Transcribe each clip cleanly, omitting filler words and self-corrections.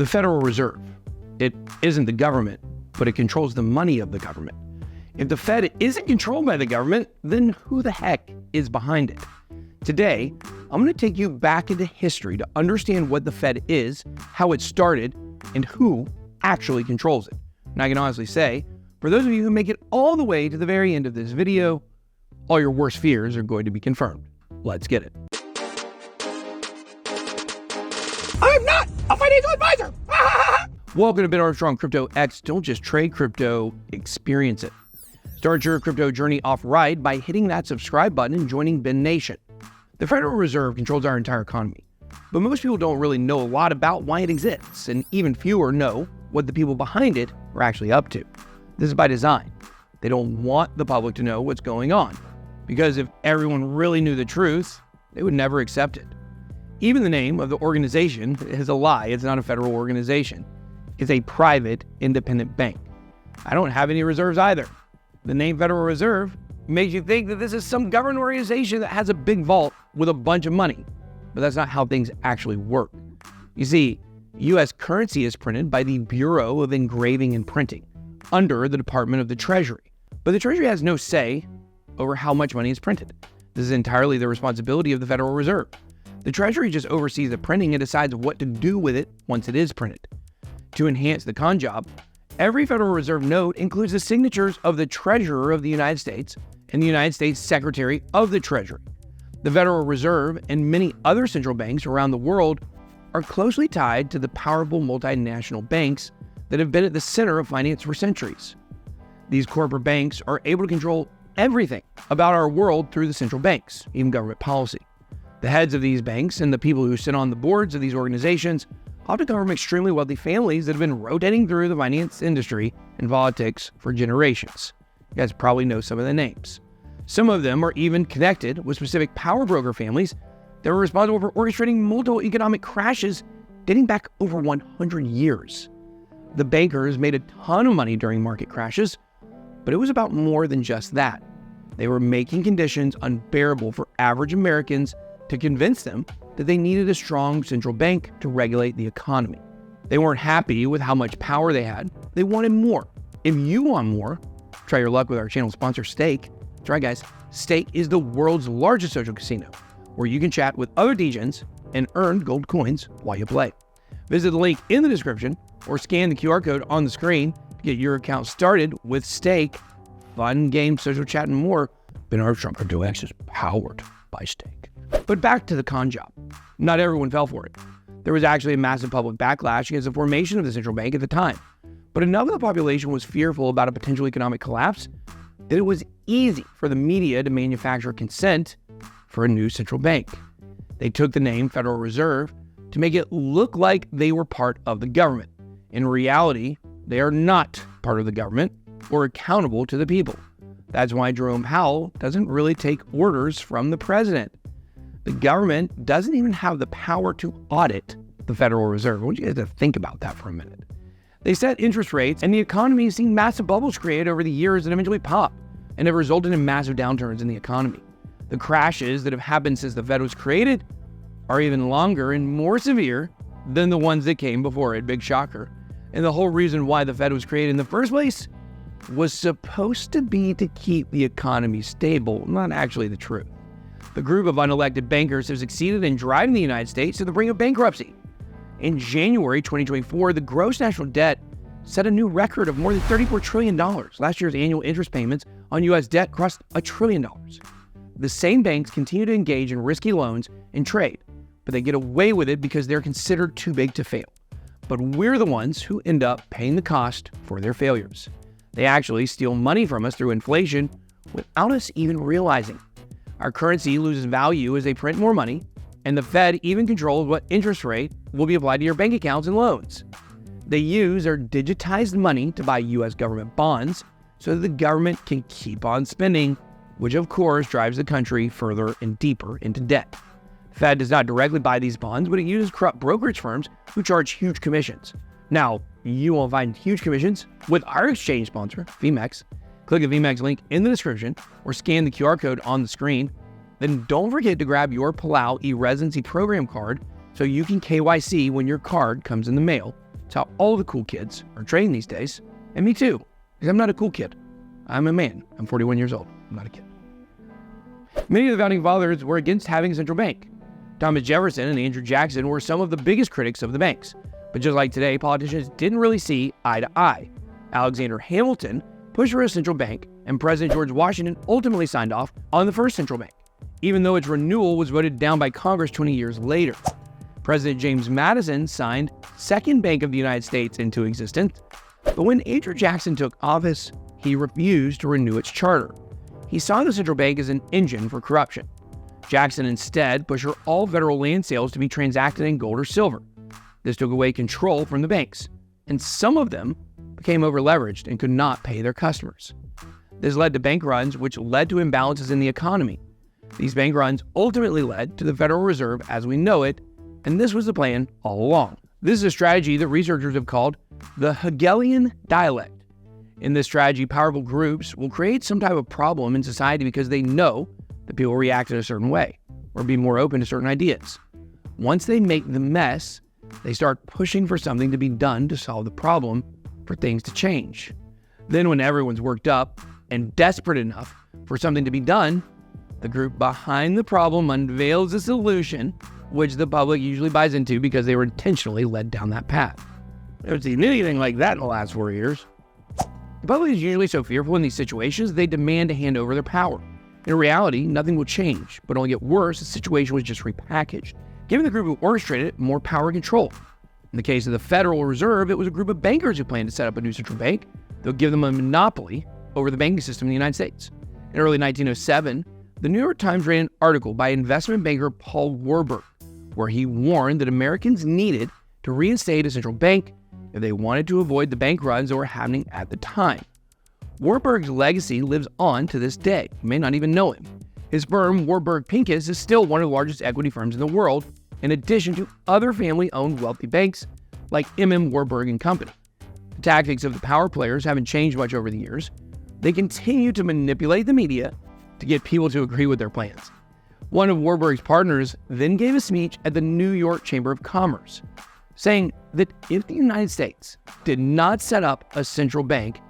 The Federal Reserve. It isn't the government, but it controls the money of the government. If the Fed isn't controlled by the government, then who the heck is behind it? Today, I'm going to take you back into history to understand what the Fed is, how it started, and who actually controls it. And I can honestly say, for those of you who make it all the way to the very end of this video, all your worst fears are going to be confirmed. Let's get it. I'm not a financial advisor! Welcome to Ben Armstrong Crypto X. Don't just trade crypto, experience it. Start your crypto journey off right by hitting that subscribe button and joining Ben Nation. The Federal Reserve controls our entire economy, but most people don't really know a lot about why it exists, and even fewer know what the people behind it are actually up to. This is by design. They don't want the public to know what's going on, because if everyone really knew the truth, they would never accept it. Even the name of the organization is a lie. It's not a federal organization. It's a private, independent bank. I don't have any reserves either. The name Federal Reserve makes you think that this is some government organization that has a big vault with a bunch of money, but that's not how things actually work. You see, U.S. currency is printed by the Bureau of Engraving and Printing under the Department of the Treasury, but the Treasury has no say over how much money is printed. This is entirely the responsibility of the Federal Reserve. The Treasury just oversees the printing and decides what to do with it once it is printed. To enhance the con job, every Federal Reserve note includes the signatures of the Treasurer of the United States and the United States Secretary of the Treasury. The Federal Reserve and many other central banks around the world are closely tied to the powerful multinational banks that have been at the center of finance for centuries. These corporate banks are able to control everything about our world through the central banks, even government policy. The heads of these banks and the people who sit on the boards of these organizations often come from extremely wealthy families that have been rotating through the finance industry and politics for generations. You guys probably know some of the names. Some of them are even connected with specific power broker families that were responsible for orchestrating multiple economic crashes dating back over 100 years. The bankers made a ton of money during market crashes, but it was about more than just that. They were making conditions unbearable for average Americans to convince them that they needed a strong central bank to regulate the economy. They weren't happy with how much power they had. They wanted more. If you want more, try your luck with our channel sponsor, Stake. That's right, guys. Stake is the world's largest social casino, where you can chat with other DJs and earn gold coins while you play. Visit the link in the description or scan the QR code on the screen to get your account started with Stake. Fun, games, social chat, and more. Ben Armstrong Crypto X is powered by Stake. But back to the con job. Not everyone fell for it. There was actually a massive public backlash against the formation of the central bank at the time. But enough of the population was fearful about a potential economic collapse that it was easy for the media to manufacture consent for a new central bank. They took the name Federal Reserve to make it look like they were part of the government. In reality, they are not part of the government or accountable to the people. That's why Jerome Powell doesn't really take orders from the president. The government doesn't even have the power to audit the Federal Reserve. I want you guys to think about that for a minute. They set interest rates, and the economy has seen massive bubbles created over the years that eventually pop and have resulted in massive downturns in the economy. The crashes that have happened since the Fed was created are even longer and more severe than the ones that came before it. Big shocker. And the whole reason why the Fed was created in the first place was supposed to be to keep the economy stable, not actually the truth. The group of unelected bankers have succeeded in driving the United States to the brink of bankruptcy. In January 2024, the gross national debt set a new record of more than $34 trillion. Last year's annual interest payments on U.S. debt crossed $1 trillion. The same banks continue to engage in risky loans and trade, but they get away with it because they're considered too big to fail. But we're the ones who end up paying the cost for their failures. They actually steal money from us through inflation without us even realizing. Our currency loses value as they print more money, and the Fed even controls what interest rate will be applied to your bank accounts and loans. They use our digitized money to buy U.S. government bonds so that the government can keep on spending, which of course drives the country further and deeper into debt. Fed does not directly buy these bonds, but it uses corrupt brokerage firms who charge huge commissions. Now, you won't find huge commissions with our exchange sponsor, Phemex. Click the Phemex link in the description or scan the QR code on the screen. Then don't forget to grab your Palau e-residency program card so you can KYC when your card comes in the mail. It's how all the cool kids are trained these days. And me too, because I'm not a cool kid. I'm a man. I'm 41 years old. I'm not a kid. Many of the founding fathers were against having a central bank. Thomas Jefferson and Andrew Jackson were some of the biggest critics of the banks. But just like today, politicians didn't really see eye to eye. Alexander Hamilton pushed for a central bank, and President George Washington ultimately signed off on the first central bank, even though its renewal was voted down by Congress 20 years later. President James Madison signed Second Bank of the United States into existence, but when Andrew Jackson took office, he refused to renew its charter. He saw the central bank as an engine for corruption. Jackson instead pushed for all federal land sales to be transacted in gold or silver. This took away control from the banks, and some of them became over-leveraged and could not pay their customers. This led to bank runs, which led to imbalances in the economy. These bank runs ultimately led to the Federal Reserve as we know it, and this was the plan all along. This is a strategy that researchers have called the Hegelian dialect. In this strategy, powerful groups will create some type of problem in society because they know that people react in a certain way or be more open to certain ideas. Once they make the mess, they start pushing for something to be done to solve the problem, for things to change. Then when everyone's worked up and desperate enough for something to be done, the group behind the problem unveils a solution, which the public usually buys into because they were intentionally led down that path. I haven't seen anything like that in the last 4 years. The public is usually so fearful in these situations, they demand to hand over their power. In reality, nothing will change, but only get worse. The situation was just repackaged, giving the group who orchestrated it more power and control. In the case of the Federal Reserve, it was a group of bankers who planned to set up a new central bank that would give them a monopoly over the banking system in the United States. In early 1907, the New York Times ran an article by investment banker Paul Warburg, where he warned that Americans needed to reinstate a central bank if they wanted to avoid the bank runs that were happening at the time. Warburg's legacy lives on to this day. You may not even know him. His firm, Warburg Pincus, is still one of the largest equity firms in the world, in addition to other family-owned wealthy banks like M.M. Warburg and Company. The tactics of the power players haven't changed much over the years. They continue to manipulate the media to get people to agree with their plans. One of Warburg's partners then gave a speech at the New York Chamber of Commerce, saying that if the United States did not set up a central bank,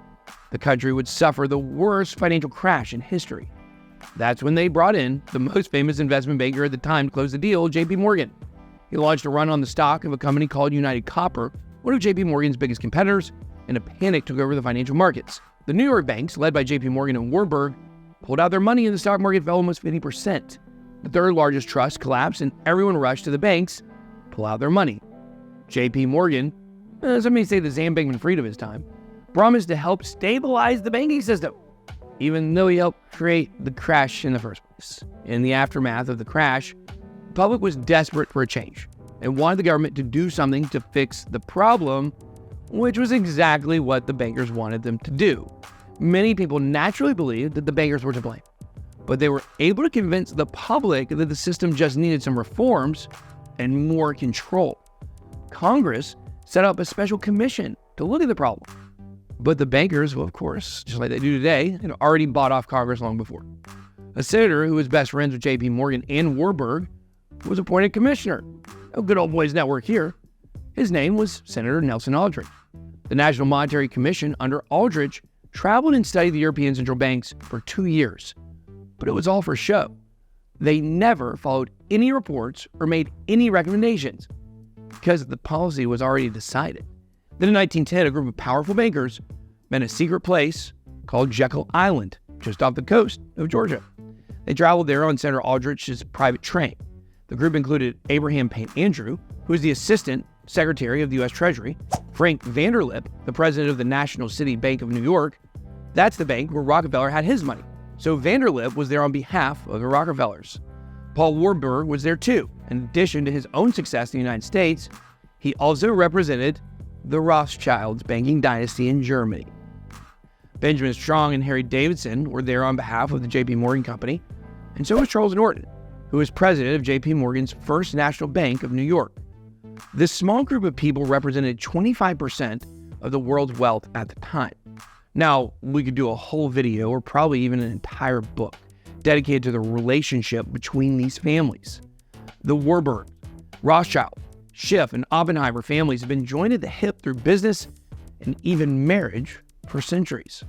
the country would suffer the worst financial crash in history. That's when they brought in the most famous investment banker at the time to close the deal, J.P. Morgan. He launched a run on the stock of a company called United Copper, one of J.P. Morgan's biggest competitors, and a panic took over the financial markets. The New York banks, led by J.P. Morgan and Warburg, pulled out their money and the stock market fell almost 50%. The third largest trust collapsed and everyone rushed to the banks to pull out their money. J.P. Morgan, some may say the Sam Bankman-Fried of his time, promised to help stabilize the banking system, even though he helped create the crash in the first place. In the aftermath of the crash, the public was desperate for a change and wanted the government to do something to fix the problem, which was exactly what the bankers wanted them to do. Many people naturally believed that the bankers were to blame, but they were able to convince the public that the system just needed some reforms and more control. Congress set up a special commission to look at the problem. But the bankers, well, of course, just like they do today, had already bought off Congress long before. A senator who was best friends with J.P. Morgan and Warburg was appointed commissioner. A good old boys network here. His name was Senator Nelson Aldrich. The National Monetary Commission under Aldrich traveled and studied the European central banks for 2 years. But it was all for show. They never followed any reports or made any recommendations because the policy was already decided. Then in 1910, a group of powerful bankers met a secret place called Jekyll Island, just off the coast of Georgia. They traveled there on Senator Aldrich's private train. The group included Abraham Payne Andrew, who was the Assistant Secretary of the U.S. Treasury, Frank Vanderlip, the president of the National City Bank of New York. That's the bank where Rockefeller had his money. So Vanderlip was there on behalf of the Rockefellers. Paul Warburg was there too. In addition to his own success in the United States, he also represented the Rothschilds banking dynasty in Germany. Benjamin Strong and Harry Davidson were there on behalf of the J.P. Morgan Company, and so was Charles Norton, who was president of J.P. Morgan's First National Bank of New York. This small group of people represented 25% of the world's wealth at the time. Now, we could do a whole video or probably even an entire book dedicated to the relationship between these families. The Warburg, Rothschild, Schiff and Oppenheimer families have been joined at the hip through business and even marriage for centuries.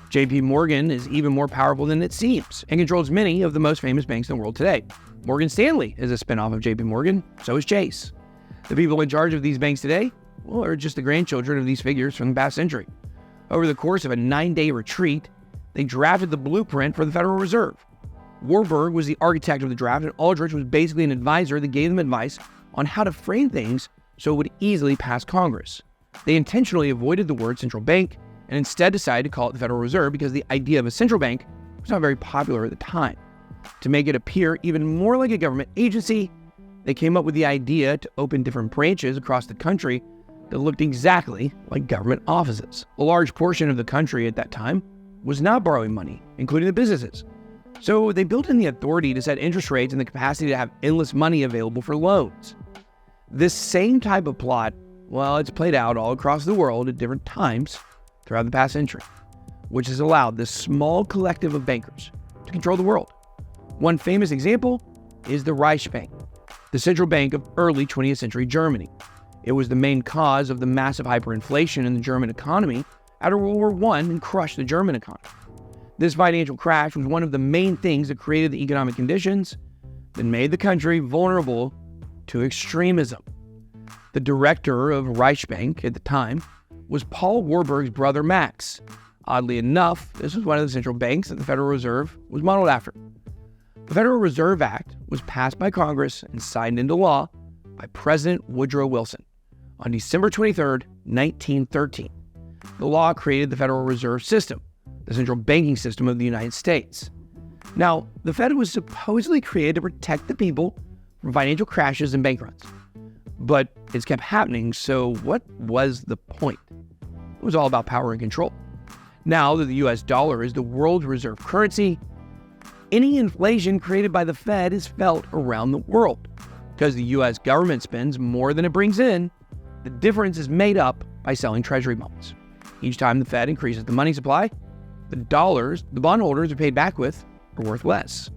JP Morgan is even more powerful than it seems and controls many of the most famous banks in the world today. Morgan Stanley is a spinoff of JP Morgan, so is Chase. The people in charge of these banks today, well, are just the grandchildren of these figures from the past century. Over the course of a 9-day retreat, they drafted the blueprint for the Federal Reserve. Warburg was the architect of the draft, and Aldrich was basically an advisor that gave them advice on how to frame things so it would easily pass Congress. They intentionally avoided the word central bank and instead decided to call it the Federal Reserve because the idea of a central bank was not very popular at the time. To make it appear even more like a government agency, they came up with the idea to open different branches across the country that looked exactly like government offices. A large portion of the country at that time was not borrowing money, including the businesses. So they built in the authority to set interest rates and the capacity to have endless money available for loans. This same type of plot, well, it's played out all across the world at different times throughout the past century, which has allowed this small collective of bankers to control the world. One famous example is the Reichsbank, the central bank of early 20th century Germany. It was the main cause of the massive hyperinflation in the German economy after World War I and crushed the German economy. This financial crash was one of the main things that created the economic conditions that made the country vulnerable to extremism. The director of Reichsbank at the time was Paul Warburg's brother Max. Oddly enough, this was one of the central banks that the Federal Reserve was modeled after. The Federal Reserve Act was passed by Congress and signed into law by President Woodrow Wilson on December 23, 1913. The law created the Federal Reserve System, the central banking system of the United States. Now, the Fed was supposedly created to protect the people from financial crashes and bank runs. But it's kept happening, so what was the point? It was all about power and control. Now that the US dollar is the world's reserve currency, any inflation created by the Fed is felt around the world. Because the US government spends more than it brings in, the difference is made up by selling treasury bonds. Each time the Fed increases the money supply, the dollars the bondholders are paid back with are worth less.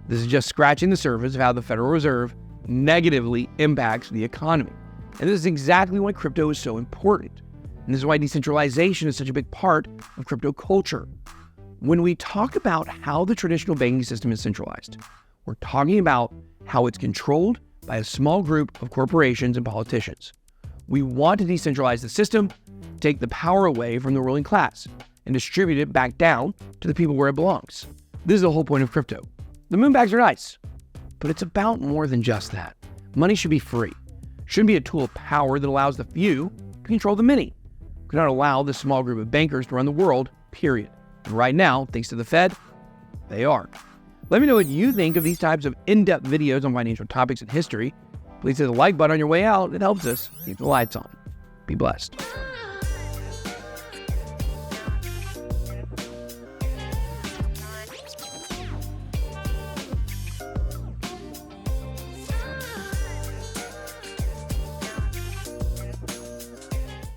This is just scratching the surface of how the Federal Reserve negatively impacts the economy. And this is exactly why crypto is so important. And this is why decentralization is such a big part of crypto culture. When we talk about how the traditional banking system is centralized, we're talking about how it's controlled by a small group of corporations and politicians. We want to decentralize the system, take the power away from the ruling class, and distribute it back down to the people where it belongs. This is the whole point of crypto. The moonbags are nice, but it's about more than just that. Money should be free. It shouldn't be a tool of power that allows the few to control the many. We cannot allow this small group of bankers to run the world, period. And right now, thanks to the Fed, they are. Let me know what you think of these types of in-depth videos on financial topics and history. Please hit the like button on your way out. It helps us keep the lights on. Be blessed.